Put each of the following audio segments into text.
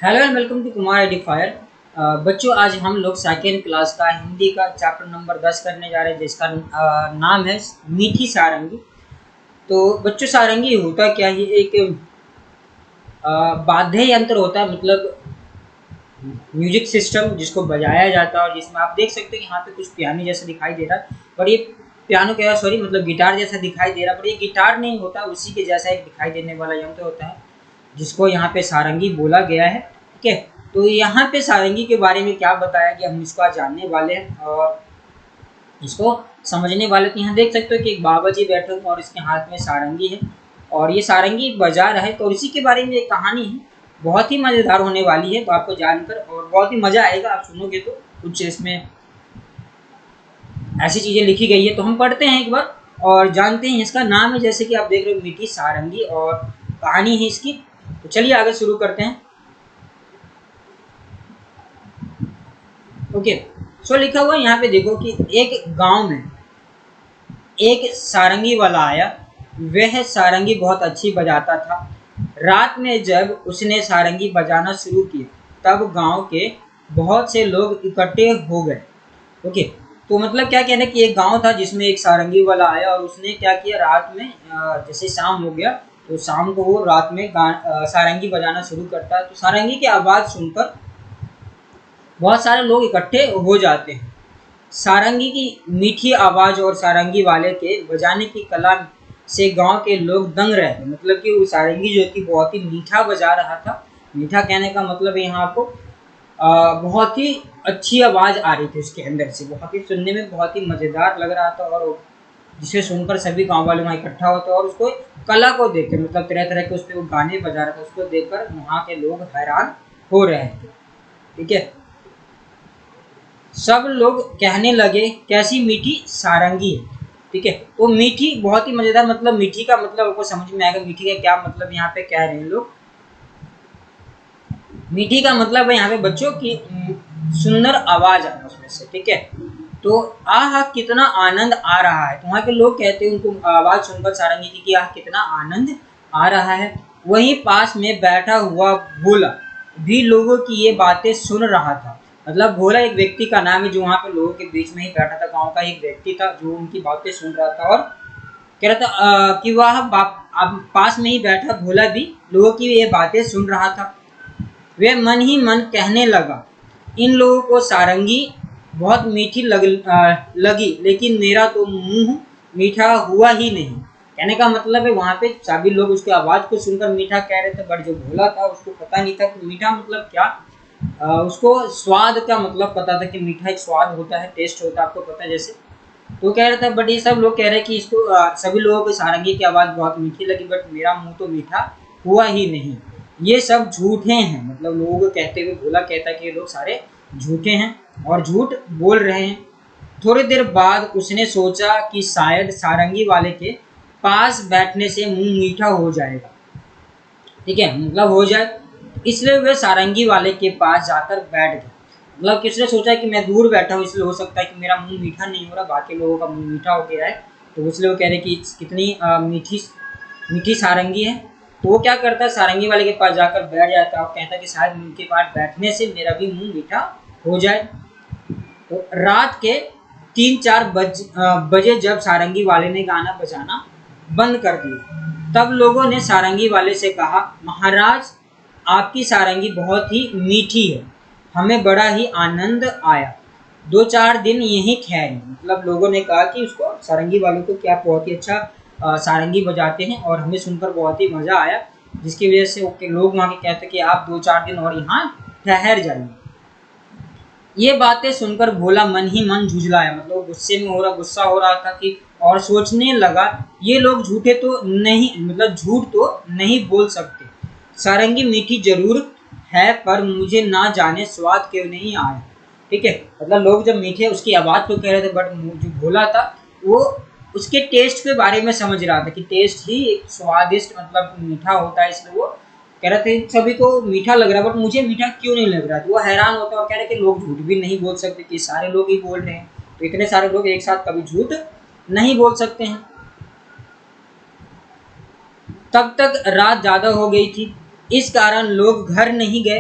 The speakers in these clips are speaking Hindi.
Hello and welcome to Kumar edifier. बच्चों, आज हम लोग सेकेंड क्लास का हिंदी का चैप्टर नंबर 10 करने जा रहे हैं, जिसका नाम है मीठी सारंगी। तो बच्चों, सारंगी होता क्या है? एक वाद्य यंत्र होता है, मतलब म्यूजिक सिस्टम जिसको बजाया जाता है, और जिसमें आप देख सकते हो यहाँ पे कुछ पियानो जैसा दिखाई दे रहा है। और ये पियानो क्या है, सॉरी, मतलब गिटार जैसा दिखाई दे रहा है, पर ये गिटार नहीं होता, उसी के जैसा एक दिखाई देने वाला यंत्र होता है जिसको यहाँ पे सारंगी बोला गया है। ठीक है, तो यहाँ पे सारंगी के बारे में क्या बताया गया, हम इसको आज जानने वाले हैं और इसको समझने वाले। तो यहाँ देख सकते हो कि एक बाबा जी बैठे हुए और इसके हाथ में सारंगी है और ये सारंगी बजा रहा है। तो इसी के बारे में एक कहानी है, बहुत ही मज़ेदार होने वाली है, तो आपको जानकर और बहुत ही मज़ा आएगा। आप सुनोगे तो कुछ इसमें ऐसी चीज़ें लिखी गई है, तो हम पढ़ते हैं एक बार और जानते हैं। इसका नाम है, जैसे कि आप देख रहे हो, मीठी सारंगी, और कहानी है इसकी। तो चलिए आगे शुरू करते हैं। ओके, सो लिखा हुआ यहाँ पे देखो कि एक गांव में एक सारंगी वाला आया। वह सारंगी बहुत अच्छी बजाता था। रात में जब उसने सारंगी बजाना शुरू किया, तब गांव के बहुत से लोग इकट्ठे हो गए। ओके, तो मतलब क्या कहना है कि एक गांव था जिसमें एक सारंगी वाला आया और उसने क्या किया, रात में जैसे शाम हो गया तो शाम को वो रात में सारंगी बजाना शुरू करता है। तो सारंगी की आवाज़ सुनकर बहुत सारे लोग इकट्ठे हो जाते हैं। सारंगी की मीठी आवाज़ और सारंगी वाले के बजाने की कला से गांव के लोग दंग रहे थे। मतलब कि वो सारंगी जो थी बहुत ही मीठा बजा रहा था। मीठा कहने का मतलब यहाँ आपको बहुत ही अच्छी आवाज़ आ रही थी उसके अंदर से, बहुत ही सुनने में बहुत ही मज़ेदार लग रहा था, और जिसे सुनकर सभी गांव वाले वहाँ इकट्ठा होते और उसको कला को देखकर, मतलब तरह तरह के उस पर वो गाने बजा रहा था, उसको देखकर वहाँ के लोग हैरान हो रहे थे। ठीक है, सब लोग कहने लगे कैसी मीठी सारंगी है। ठीक है, तो मीठी बहुत ही मजेदार, मतलब मीठी का मतलब आपको समझ में आएगा मीठी का क्या मतलब यहाँ पे कह रहे हैं लोग। मीठी का मतलब है यहाँ पे बच्चों की सुंदर आवाज आना उसमें से। ठीक है, तो आह कितना आनंद आ रहा है। तो वहाँ के लोग कहते हैं उनको आवाज सुनकर सारंगी की कि आह कितना आनंद आ रहा है। वहीं पास में बैठा हुआ भोला भी लोगों की ये बातें सुन रहा था। मतलब भोला एक व्यक्ति का नाम है जो वहाँ पे लोगों के बीच में ही बैठा था, गाँव का एक व्यक्ति था जो उनकी बातें सुन रहा था, और कह रहा था कि वह अब पास में ही बैठा भोला भी लोगों की ये बातें सुन रहा था। वे मन ही मन कहने लगा, इन लोगों को सारंगी बहुत मीठी लगी, लेकिन मेरा तो मुंह मीठा हुआ ही नहीं। कहने का मतलब है वहाँ पे सभी लोग उसकी आवाज़ को सुनकर मीठा कह रहे थे, बट जो भोला था उसको पता नहीं था कि मीठा मतलब क्या। उसको स्वाद का मतलब पता था कि मीठा एक स्वाद होता है, टेस्ट होता है, आपको पता है जैसे। तो कह रहा था, बट ये सब लोग कह रहे हैं कि इसको सभी लोगों को सारंगी की आवाज़ बहुत मीठी लगी, बट मेरा मुंह तो मीठा हुआ ही नहीं। ये सब झूठे हैं, मतलब लोगों को कहते हुए भोला कहता है कि ये लोग सारे झूठे हैं और झूठ बोल रहे हैं। थोड़ी देर बाद उसने सोचा कि शायद सारंगी वाले के पास बैठने से मुंह मीठा हो जाएगा। ठीक है, मतलब हो जाए, इसलिए वे सारंगी वाले के पास जाकर बैठ गए। मतलब किसने सोचा कि मैं दूर बैठा हूँ इसलिए हो सकता है कि मेरा मुंह मीठा नहीं हो रहा, बाकी लोगों का मुंह मीठा हो गया है, तो इसलिए वो कह रहे कि कितनी मीठी मीठी सारंगी है। तो वो क्या करता है, सारंगी वाले के पास जाकर बैठ जाता है और कहता है कि शायद उनके पास बैठने से मेरा भी मुंह मीठा हो जाए। तो रात के 3-4 बजे जब सारंगी वाले ने गाना बजाना बंद कर दिया, तब लोगों ने सारंगी वाले से कहा, महाराज आपकी सारंगी बहुत ही मीठी है, हमें बड़ा ही आनंद आया। 2-4 दिन यहीं ठहरे। मतलब लोगों ने कहा कि उसको सारंगी वालों को क्या बहुत ही अच्छा सारंगी बजाते हैं और हमें सुनकर बहुत ही मज़ा आया, जिसकी वजह से लोग वहाँ के कहते हैं कि आप 2-4 दिन और यहाँ ठहर जाइए। ये बातें सुनकर भोला मन ही मन झुंझलाया, मतलब गुस्सा हो रहा था कि, और सोचने लगा ये लोग झूठे तो नहीं, मतलब झूठ तो नहीं बोल सकते। सारंगी मीठी जरूर है, पर मुझे ना जाने स्वाद क्यों नहीं आया। ठीक है, मतलब लोग जब मीठे उसकी आवाज़ तो कह रहे थे, बट जो भोला था वो उसके टेस्ट के बारे में समझ रहा था कि टेस्ट ही स्वादिष्ट, मतलब मीठा होता है, इसलिए वो कह रहे थे सभी को मीठा लग रहा है, बट मुझे मीठा क्यों नहीं लग रहा है। तो वो हैरान होता है और कह रहे कि लोग झूठ भी नहीं बोल सकते, कि सारे लोग ही बोल रहे हैं, तो इतने सारे लोग एक साथ कभी झूठ नहीं बोल सकते हैं। तब तक रात ज़्यादा हो गई थी, इस कारण लोग घर नहीं गए।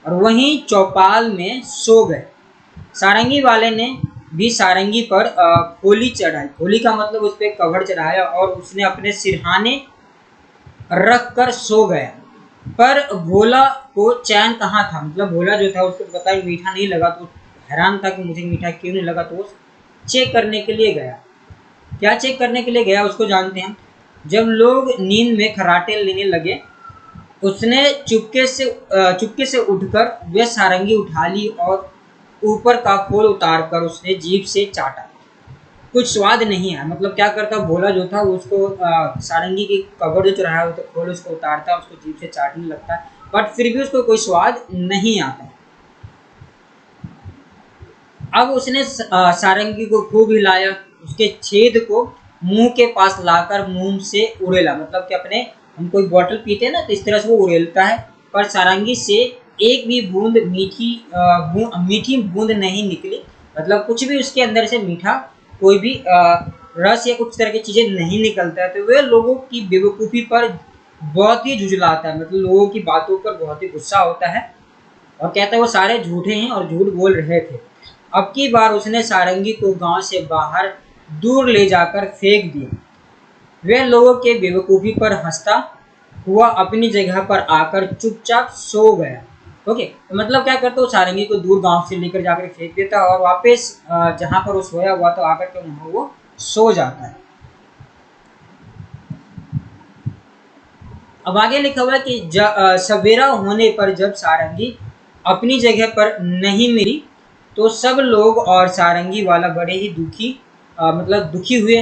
और वहीं चौपाल में सो गए। सारंगी वाले ने भी सारंगी पर खोली चढ़ाई, खोली का मतलब उस पर कवर चढ़ाया और उसने अपने सिरहाने रख कर सो गया। पर भोला को चैन कहाँ था, मतलब भोला जो था उसको पता ही मीठा नहीं लगा, तो हैरान था कि मुझे मीठा क्यों नहीं लगा, तो वो चेक करने के लिए गया। क्या चेक करने के लिए गया उसको जानते हैं। जब लोग नींद में खर्राटे लेने लगे, उसने चुपके से उठकर वह सारंगी उठा ली और ऊपर का खोल उतार कर उसने जीभ से चाटा। कुछ स्वाद नहीं आया। मतलब क्या करता भोला जो था उसको सारंगी की कवर जो चढ़ाया हो तो खोल उसको उतारता, उसको जीभ से चाटने लगता है, बट फिर भी उसको कोई स्वाद नहीं आता। अब उसने सारंगी को खूब हिलाया, उसके छेद को मुंह के पास लाकर मुंह से उड़ेला। मतलब कि अपने हम कोई बॉटल पीते हैं ना, तो इस तरह से वो उड़ेलता है, पर सारंगी से एक भी बूंद मीठी बूंद नहीं निकली। मतलब कुछ भी उसके अंदर से मीठा कोई भी रस या कुछ तरह की चीजें नहीं निकलता है। तो वे लोगों की बेवकूफ़ी पर बहुत ही झुझलाता है, मतलब लोगों की बातों पर बहुत ही गुस्सा होता है और कहता है वो सारे झूठे हैं और झूठ बोल रहे थे। अब की बार उसने सारंगी को गांव से बाहर दूर ले जाकर फेंक दिया। वे लोगों के बेवकूफ़ी पर हंसता हुआ अपनी जगह पर आकर चुपचाप सो गया। ओके, तो मतलब क्या करता है, सारंगी को दूर गांव से लेकर जाकर फेंक देता और वापस जहां पर वो सोया हुआ तो आकर के वहां वो सो जाता है। अब आगे लिखा हुआ है कि सवेरा होने पर जब सारंगी अपनी जगह पर नहीं मिली तो सब लोग और सारंगी वाला बड़े ही मतलब दुखी हुए।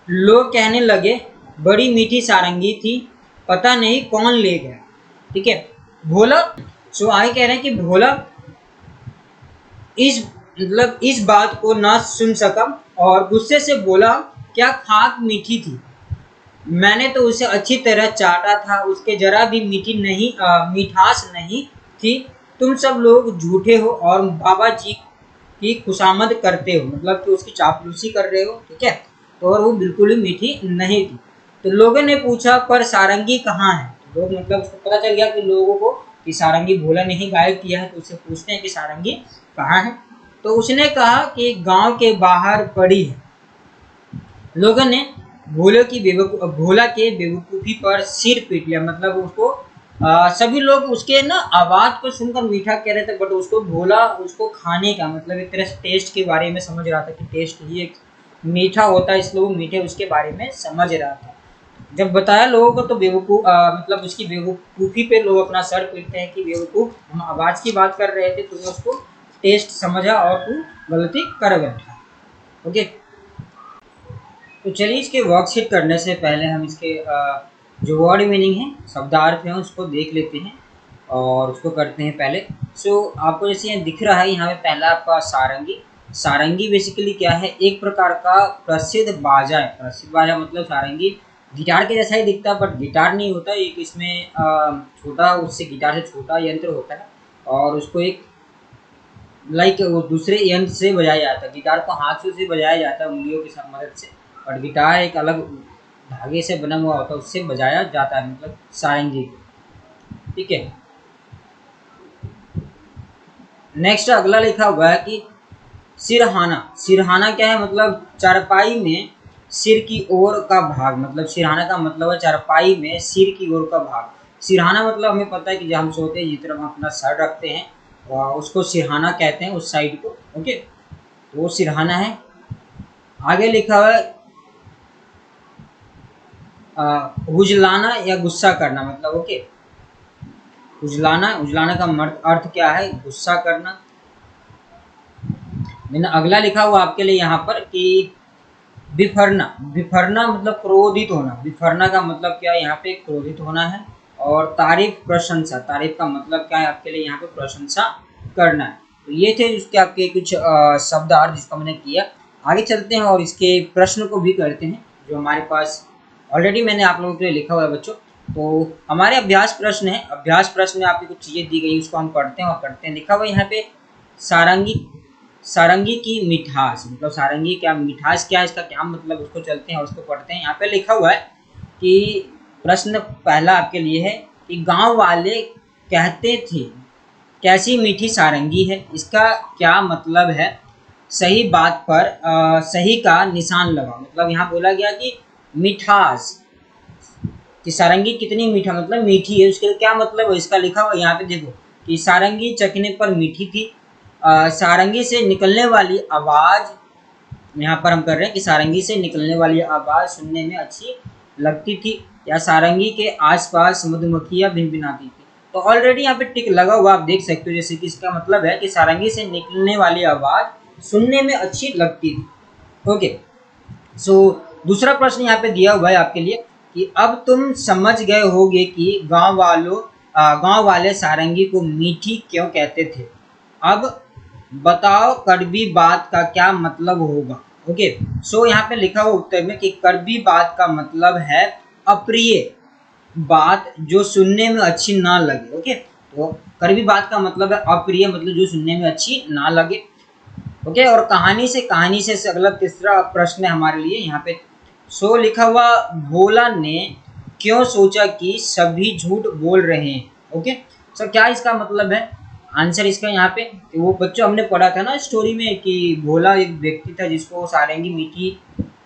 लोग कहने लगे बड़ी मीठी सारंगी थी, पता नहीं कौन ले गया। ठीक है, भोला सो आगे कह रहे हैं कि भोला इस बात को ना सुन सका और गुस्से से बोला, क्या खाक मीठी थी, मैंने तो उसे अच्छी तरह चाटा था, उसके जरा भी मिठास नहीं थी। तुम सब लोग झूठे हो और बाबा जी की खुशामद करते हो, मतलब कि उसकी चापलूसी कर रहे हो। ठीक है, तो और वो बिल्कुल ही मीठी नहीं थी। तो लोगों ने पूछा पर सारंगी कहाँ है। तो लोग मतलब उसको पता चल गया कि लोगों को कि सारंगी भोला ने ही गायब किया है, तो उससे पूछते हैं कि सारंगी कहाँ है। तो उसने कहा कि गांव के बाहर पड़ी है। लोगों ने भोला के बेवकूफ़ी पर सिर पीट लिया। मतलब उसको सभी लोग उसके ना आवाज़ को सुनकर मीठा कह रहे थे, बट उसको भोला उसको खाने का मतलब एक तरह से टेस्ट के बारे में समझ रहा था कि टेस्ट ही एक मीठा होता है, इसलिए वो मीठे उसके बारे में समझ रहा था। जब बताया लोगों को तो मतलब उसकी बेवकूफ़ी पे लोग अपना सर पीटते हैं कि बेवकूफ़, हम आवाज़ की बात कर रहे थे, तुमने उसको टेस्ट समझा और तू गलती कर बैठा। ओके, तो चलिए इसके वर्कशीट करने से पहले हम इसके जो वर्ड मीनिंग है, शब्दार्थ है, उसको देख लेते हैं और उसको करते हैं पहले। सो आपको जैसे यहाँ दिख रहा है, यहाँ पे पहला आपका सारंगी। सारंगी बेसिकली क्या है, एक प्रकार का प्रसिद्ध बाजा है। प्रसिद्ध बाजा मतलब सारंगी गिटार के जैसा ही दिखता है, बट गिटार नहीं होता, एक इसमें छोटा, उससे गिटार से छोटा यंत्र होता है और उसको एक वो दूसरे यंत्र से बजाया जाता है। गिटार को हाथ से बजाया जाता है उंगलियों की मदद से, और गिटार एक अलग धागे से बना हुआ होता है, उससे बजाया जाता है, मतलब सारंगी को। ठीक है, नेक्स्ट अगला लिखा हुआ है कि सिरहाना। सिरहाना क्या है, मतलब चारपाई में सिर की ओर का भाग। मतलब सिरहाना का मतलब है चारपाई में सिर की ओर का भाग। सिरहाना मतलब हमें पता है कि जब हम सोते हैं जिस तरह हम अपना सर रखते हैं उसको सिरहाना कहते हैं, उस साइड को। ओके, तो वो सिरहाना है। आगे लिखा हुआ है हुजलाना या गुस्सा करना। मतलब ओके, हुजलाना का अर्थ क्या है, गुस्सा करना। मैंने अगला लिखा हुआ आपके लिए यहाँ पर कि विफरना। विफरना मतलब क्रोधित होना। विफरना का मतलब क्या है, यहाँ पे क्रोधित होना है। और तारीफ प्रशंसा, तारीफ का मतलब क्या है आपके लिए यहाँ पे प्रशंसा करना है। तो ये थे उसके आपके कुछ शब्दार्थ जिसका मैंने किया। आगे चलते हैं और इसके प्रश्न को भी करते हैं जो हमारे पास ऑलरेडी मैंने आप लोगों के लिए लिखा हुआ है बच्चों। तो हमारे अभ्यास प्रश्न है, अभ्यास प्रश्न में आपकी कुछ चीज़ें दी गई, उसको हम पढ़ते हैं और करते हैं। लिखा हुआ यहाँ पे सारंगी, सारंगी की मिठास। मतलब सारंगी क्या, मिठास क्या है, इसका क्या मतलब, उसको चलते हैं और उसको पढ़ते हैं। यहाँ पे लिखा हुआ है कि प्रश्न पहला आपके लिए है कि गांव वाले कहते थे। कैसी मीठी सारंगी है, इसका क्या मतलब है? सही बात पर सही का निशान लगाओ। मतलब यहाँ बोला गया कि मिठास, कि सारंगी कितनी मीठा मतलब मीठी है, उसके क्या मतलब है इसका लिखा हुआ यहाँ पे देखो कि सारंगी चखने पर मीठी थी। सारंगी से निकलने वाली आवाज, यहाँ पर हम कर रहे हैं कि सारंगी से निकलने वाली आवाज सुनने में अच्छी लगती थी, या सारंगी के आसपास मधुमक्खियां भिनभिनाती थी। तो ऑलरेडी यहाँ पे टिक लगा हुआ आप देख सकते हो, जैसे कि इसका मतलब है कि सारंगी से निकलने वाली आवाज सुनने में अच्छी लगती थी। ओके, सो दूसरा प्रश्न यहाँ पे दिया हुआ है आपके लिए कि अब तुम समझ गए होगे कि गांव वाले सारंगी को मीठी क्यों कहते थे। अब बताओ कड़वी बात का क्या मतलब होगा। ओके, सो यहाँ पे लिखा हुआ उत्तर में कि कड़वी बात का मतलब है अप्रिय बात जो सुनने में अच्छी ना लगे। ओके, तो कड़वी बात का मतलब है अप्रिय, मतलब जो सुनने में अच्छी ना लगे। ओके, और कहानी से अगला तीसरा प्रश्न है हमारे लिए यहाँ पे। सो लिखा हुआ भोला ने क्यों सोचा कि सभी झूठ बोल रहे हैं। ओके, सो क्या इसका मतलब है? आंसर इसका यहाँ पे कि वो बच्चों हमने पढ़ा था ना स्टोरी में कि भोला एक व्यक्ति था जिसको सारंगी मीठी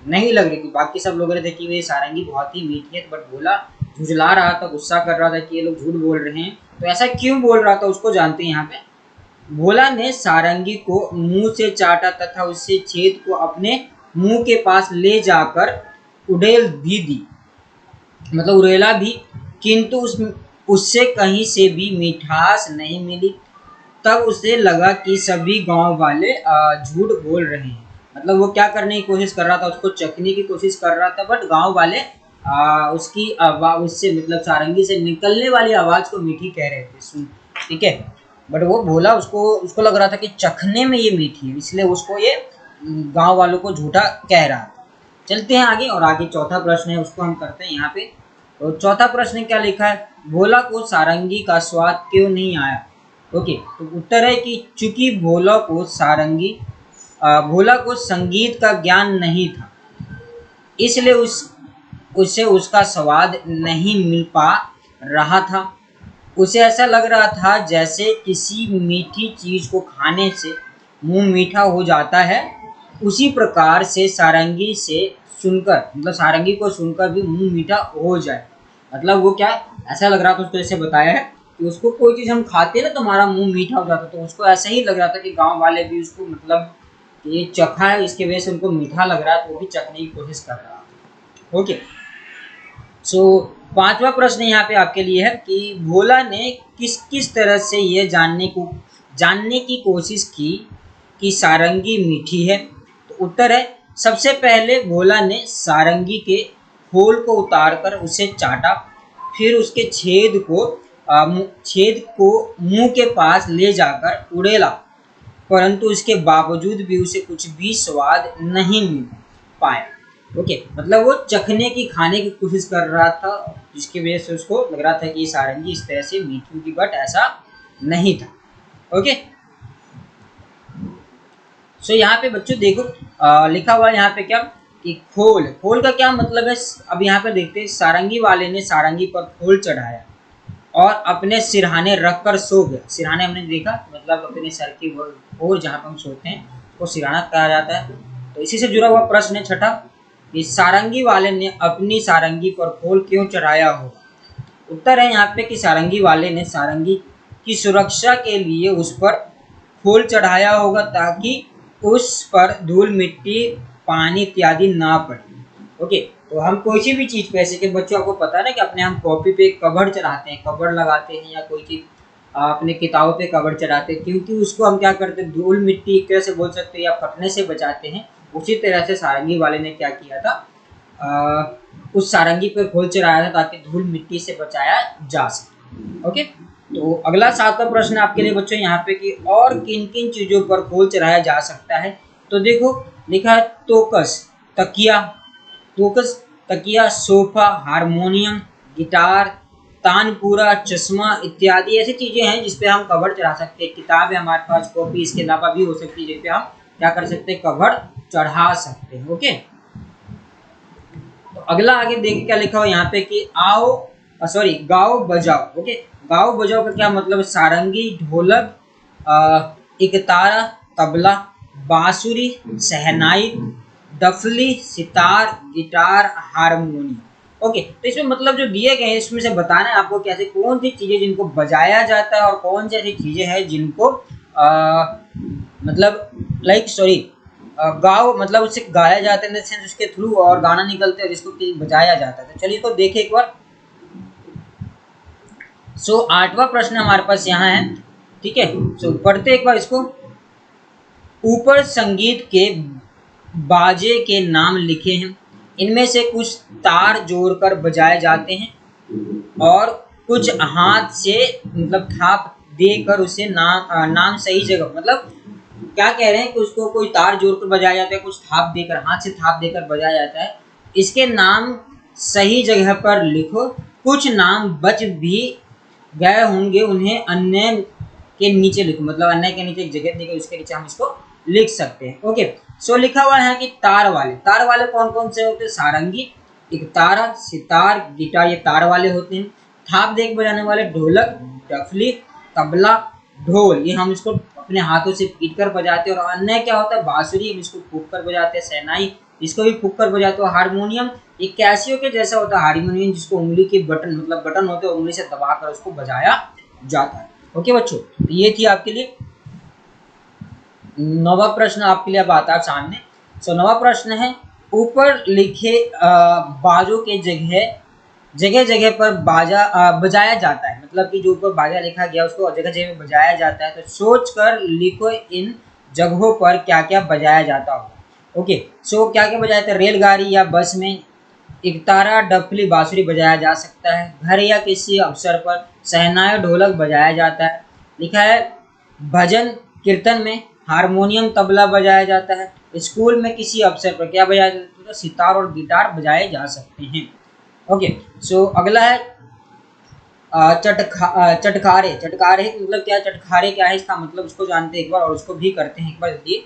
नहीं लग रही थी। बाकी सब लोग रहे थे कि वे सारंगी बहुत ही मीठी है, बट भोला झुझला रहा था, गुस्सा कर रहा था कि ये लोग झूठ बोल रहे हैं। तो ऐसा क्यों बोल रहा था उसको जानते हैं यहाँ पे। भोला ने सारंगी को मुंह से चाटा तथा उससे छेद को अपने मुंह के पास ले जाकर उड़ेल भी दी, मतलब उड़ेला भी, किंतु उससे कहीं से भी मिठास नहीं मिली। तब उसे लगा कि सभी गांव वाले झूठ बोल रहे हैं। मतलब वो क्या करने की कोशिश कर रहा था, उसको चखने की कोशिश कर रहा था, बट गांव वाले उसकी आवाज, उससे मतलब सारंगी से निकलने वाली आवाज को मीठी कह रहे थे, सुन, ठीक है। बट वो भोला उसको लग रहा था कि चखने में ये मीठी है, इसलिए उसको ये गांव वालों को झूठा कह रहा था। चलते हैं आगे, और आगे चौथा प्रश्न है उसको हम करते हैं यहाँ पे। तो चौथा प्रश्न क्या लिखा है, भोला को सारंगी का स्वाद क्यों नहीं आया। ओके, तो उत्तर है कि चूंकि भोला को संगीत का ज्ञान नहीं था, इसलिए उसे उसका स्वाद नहीं मिल पा रहा था। उसे ऐसा लग रहा था जैसे किसी मीठी चीज को खाने से मुंह मीठा हो जाता है, उसी प्रकार से सारंगी से सुनकर, मतलब सारंगी को सुनकर भी मुंह मीठा हो जाए। मतलब वो क्या, ऐसा लग रहा था उसको, ऐसे बताया है कि उसको कोई चीज़ हम खाते ना तो हमारा मुंह मीठा हो जाता, तो उसको ऐसा ही लग रहा था कि गांव वाले भी उसको, मतलब ये चखा है इसके वजह से उनको मीठा लग रहा है, तो वो भी चखने की कोशिश कर रहा था। ओके, सो पांचवा प्रश्न यहाँ पे आपके लिए है कि भोला ने किस किस तरह से ये जानने की कोशिश की कि सारंगी मीठी है। तो उत्तर है, सबसे पहले भोला ने सारंगी के खोल को उतारकर उसे चाटा, फिर उसके छेद को मुंह के पास ले जाकर उड़ेला, परंतु इसके बावजूद भी उसे कुछ भी स्वाद नहीं मिल पाया। ओके, मतलब वो चखने की, खाने की कोशिश कर रहा था, जिसकी वजह से उसको लग रहा था कि ये सारंगी इस तरह से मीठी होगी, बट ऐसा नहीं था। ओके, सो यहाँ पे बच्चों देखो लिखा हुआ है यहाँ पे क्या कि खोल का क्या मतलब है। अब यहाँ पे देखते हैं, सारंगी वाले ने सारंगी पर खोल चढ़ाया और अपने सिरहाने रख कर सो गया। सिरहाने हमने देखा, मतलब अपने सर की ओर जहाँ पर हम सोते हैं वो सिरहाना कहा जाता है। तो इसी से जुड़ा हुआ प्रश्न है छठा कि सारंगी वाले ने अपनी सारंगी पर खोल क्यों चढ़ाया होगा। उत्तर है यहाँ पे कि सारंगी वाले ने सारंगी की सुरक्षा के लिए उस पर खोल चढ़ाया होगा, ताकि उस पर धूल मिट्टी पानी इत्यादि ना पड़े। ओके, तो हम कोई सी भी चीज़ पे, ऐसे कि बच्चों को पता है ना कि अपने हम कॉपी पे कवर चढ़ाते हैं, कवर लगाते हैं, या कोई चीज़ अपने किताबों पे कवर चढ़ाते हैं, क्योंकि उसको हम क्या करते हैं, धूल मिट्टी एक तरह से बोल सकते हैं या फटने से बचाते हैं। उसी तरह से सारंगी वाले ने क्या किया था, उस सारंगी पे खोल चढ़ाया था ताकि धूल मिट्टी से बचाया जा सके। ओके, तो अगला सातवां प्रश्न आपके लिए बच्चों यहाँ पे कि और किन किन चीज़ों पर खोल चढ़ाया जा सकता है। तो देखो लिखा है तोकस तकिया, सोफा, हारमोनियम, गिटार, तानपूरा, चश्मा इत्यादि ऐसी चीजें हैं जिसपे हम कवर चढ़ा सकते हैं। किताब है हमारे पास, कॉपी इसके अलावा भी हो सकती है जिसपे हम क्या कर सकते हैं, कवर चढ़ा सकते हैं। ओके, तो अगला आगे देखिए क्या लिखा हुआ यहाँ पे कि गाओ बजाओ। ओके, गाओ बजाओ का क्या मतलब? सारंगी, ढोलक, इकतारा, तबला, बांसुरी, शहनाई, डफली, सितार, गिटार, हारमोनियम। ओके, तो इसमें मतलब जो दिए गए हैं इसमें से बताना है आपको कैसे कौन सी चीजें जिनको बजाया जाता है और कौन सी ऐसी चीजें हैं जिनको मतलब गाओ मतलब उससे गाया जाता है, उसके थ्रू और गाना निकलते हैं जिसको बजाया जाता है। तो चलिए इसको देखें एक बार। सो 8वां प्रश्न हमारे पास यहाँ है, ठीक है। सो पढ़ते एक बार इसको। ऊपर संगीत के बाजे के नाम लिखे हैं, इनमें से कुछ तार जोड़कर बजाए जाते हैं और कुछ हाथ से मतलब थाप देकर उसे नाम सही जगह, मतलब क्या कह रहे हैं कि उसको कोई तार जोड़कर बजाया जाता है, कुछ थाप देकर, हाथ से थाप देकर बजाया जाता है। इसके नाम सही जगह पर लिखो, कुछ नाम बच भी गए होंगे उन्हें अन्य के नीचे लिखो, मतलब अन्य के नीचे एक जगह देकर उसके नीचे हम इसको लिख सकते हैं। ओके, सो लिखा हुआ है कि तार वाले कौन कौन से होते हैं? सारंगी, इकतारा, सितार, गिटार, ये तार वाले होते हैं। थाप देख बजाने वाले ढोलक, डफली, तबला, ढोल, ये हम इसको अपने हाथों से पीट कर बजाते हैं। और अन्य क्या होता है? बांसुरी, हम इसको फूंक कर बजाते हैं। शहनाई, इसको भी फूंक कर बजाते हो। हारमोनियम, ये कैसियो के जैसा होता है हारमोनियम, जिसको उंगली के बटन मतलब बटन होते हैं, उंगली से दबाकर उसको बजाया जाता है। ओके बच्चों, ये थी आपके लिए 9वां प्रश्न आपके लिए अब आता है सामने। सो 9वां प्रश्न है, ऊपर लिखे बाजों के जगह जगह पर बजाया जाता है, मतलब कि जो ऊपर बाजा लिखा गया उसको जगह जगह में बजाया जाता है। तो सोच कर लिखो इन जगहों पर क्या क्या बजाया जाता होगा। ओके, सो क्या क्या बजाया जाता है? रेलगाड़ी या बस में इकतारा, डफली, बांसुरी बजाया जा सकता है। घर या किसी अवसर पर शहनाई, ढोलक बजाया जाता है। लिखा है भजन कीर्तन में हारमोनियम, तबला बजाया जाता है। स्कूल में किसी अवसर पर क्या बजाया जाता है? तो सितार और गिटार बजाए जा सकते हैं। ओके, सो अगला है चटखारे। चटखारे मतलब क्या? चटखारे क्या है इसका मतलब उसको जानते हैं एक बार और उसको भी करते हैं एक बार जल्दी।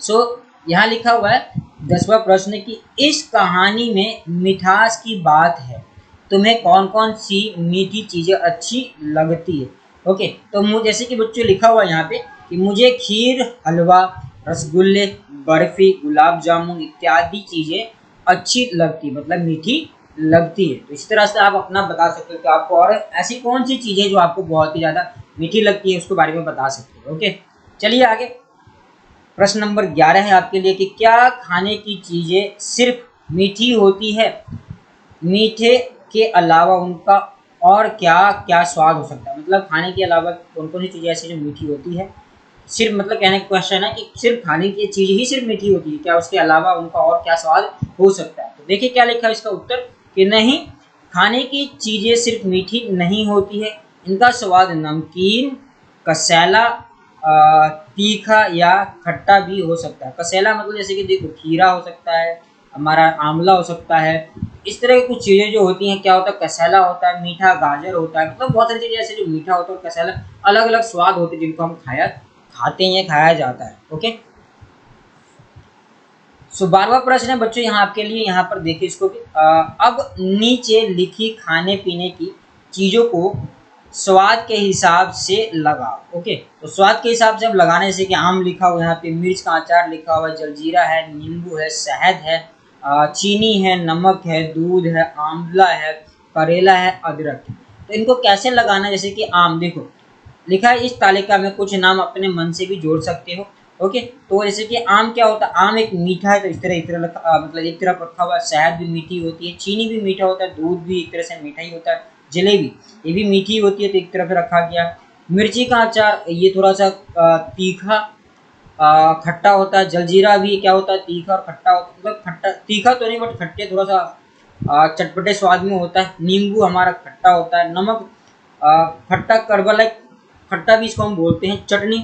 सो यहाँ लिखा हुआ है 10वां प्रश्न की इस कहानी में मिठास की बात है, तुम्हें कौन कौन सी मीठी चीजें अच्छी लगती है? ओके, तो मुझे जैसे कि बच्चों लिखा हुआ यहाँ पे कि मुझे खीर, हलवा, रसगुल्ले, बर्फी, गुलाब जामुन इत्यादि चीजें अच्छी लगती, मतलब मीठी लगती है। तो इस तरह से आप अपना बता सकते हो कि आपको और ऐसी कौन सी चीजें जो आपको बहुत ही ज्यादा मीठी लगती है उसके बारे में बता सकते हो। ओके, चलिए आगे। प्रश्न नंबर 11 है आपके लिए कि क्या खाने की चीजें सिर्फ मीठी होती है? मीठे के अलावा उनका और क्या क्या स्वाद हो सकता है? मतलब खाने के अलावा कौन कौन सी चीजें ऐसी जो मीठी होती है? सिर्फ मतलब कहने का क्वेश्चन है कि सिर्फ खाने की चीज ही सिर्फ मीठी होती है क्या? उसके अलावा उनका और क्या स्वाद हो सकता है? तो देखिए क्या लिखा है इसका उत्तर कि नहीं, खाने की चीजें सिर्फ मीठी नहीं होती है, इनका स्वाद नमकीन, कसैला, तीखा या खट्टा भी हो सकता है। कसेला मतलब जैसे कि देखो खीरा हो सकता है, हमारा आंवला हो सकता है, इस तरह की कुछ चीज़ें जो होती हैं क्या होता है? कसेला होता है, मीठा गाजर होता है, मतलब बहुत सारी चीज़ें ऐसे जो मीठा होता है और कसेला, अलग अलग स्वाद होते हैं जिनको हम खाते हैं, खाया जाता है। ओके, सो 12वां प्रश्न है बच्चों यहाँ आपके लिए, यहाँ पर देखिए इसको भी अब नीचे लिखी खाने पीने की चीज़ों को स्वाद के हिसाब से लगाओ। ओके, तो स्वाद के हिसाब से अब लगाने से कि आम लिखा हुआ है यहाँ पे, मिर्च का अचार लिखा हुआ है, जलजीरा है, नींबू है, शहद है, चीनी है, नमक है, दूध है, आंवला है, करेला है, अदरक है। तो इनको कैसे लगाना है? जैसे कि आम देखो लिखा है, इस तालिका में कुछ नाम अपने मन से भी जोड़ सकते हो। ओके, तो जैसे कि आम क्या होता है? आम एक मीठा है, तो इस तरह मतलब एक तरफ रखा हुआ है। शहद भी मीठी होती है, चीनी भी मीठा होता है, दूध भी एक तरह से मीठा ही होता है, जलेबी ये भी मीठी होती है, तो एक तरफ रखा गया। मिर्ची का अचार ये थोड़ा सा तीखा खट्टा होता है। जलजीरा भी क्या होता है? तीखा और खट्टा होता है, मतलब खट्टा तीखा तो नहीं बट खट्टे थोड़ा सा चटपटे स्वाद में होता है। नींबू हमारा खट्टा होता है। नमक खट्टा कड़वा, लाइक खट्टा भी इसको हम बोलते हैं। चटनी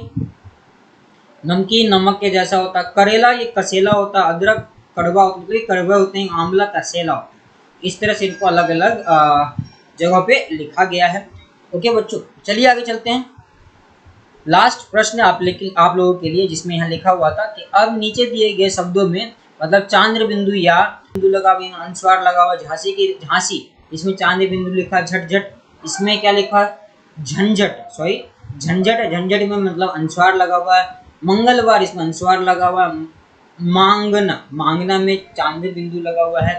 नमकीन नमक के जैसा होता है। करेला ये कसेला होता है। अदरक कड़वा होता है, मतलब कड़वे होते हैं। आंवला कसेला होता है। इस तरह से इनको अलग अलग जगह पे लिखा गया है। ओके बच्चों, चलिए आगे चलते हैं। लास्ट प्रश्न आप लोगों के लिए, जिसमें यहाँ लिखा हुआ था कि अब नीचे दिए गए शब्दों में मतलब चांद्र बिंदु या बिंदु लगा हुआ, अनुस्वार लगा हुआ, झांसी, इसमें चांद्र बिंदु लिखा, झटझट इसमें क्या लिखा है, झंझट, सॉरी झंझट है, झंझट में मतलब अनुस्वार लगा हुआ है। मंगलवार इसमें अनुस्वार लगा हुआ है। मांगना, मांगना में चांद्र बिंदु लगा हुआ है।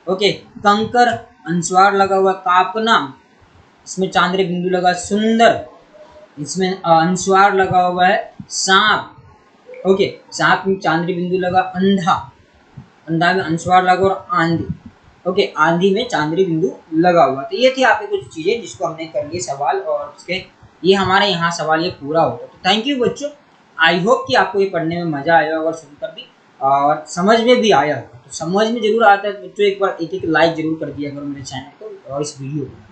ओके, कंकर अनुस्वार लगा हुआ है। कापना इसमें चांद्र बिंदु लगा। सुंदर इसमें अनुस्वार लगा हुआ है। सांप, ओके, सांप में चांद्र बिंदु लगा। अंधा, अंधा में अनुस्वार लगा। और आंधी, ओके, आंधी में चांद्र बिंदु लगा हुआ। तो ये थी आपकी कुछ चीजें जिसको हमने कर लिए सवाल, और उसके ये हमारे यहाँ सवाल ये पूरा होगा। तो थैंक यू बच्चों, आई होप कि आपको ये पढ़ने में मजा आया होगा, सुनकर भी, और समझ में भी आया होगा। तो समझ में जरूर आता है तो बच्चों एक बार एक लाइक जरूर कर दिया करो मेरे चैनल को और इस वीडियो को।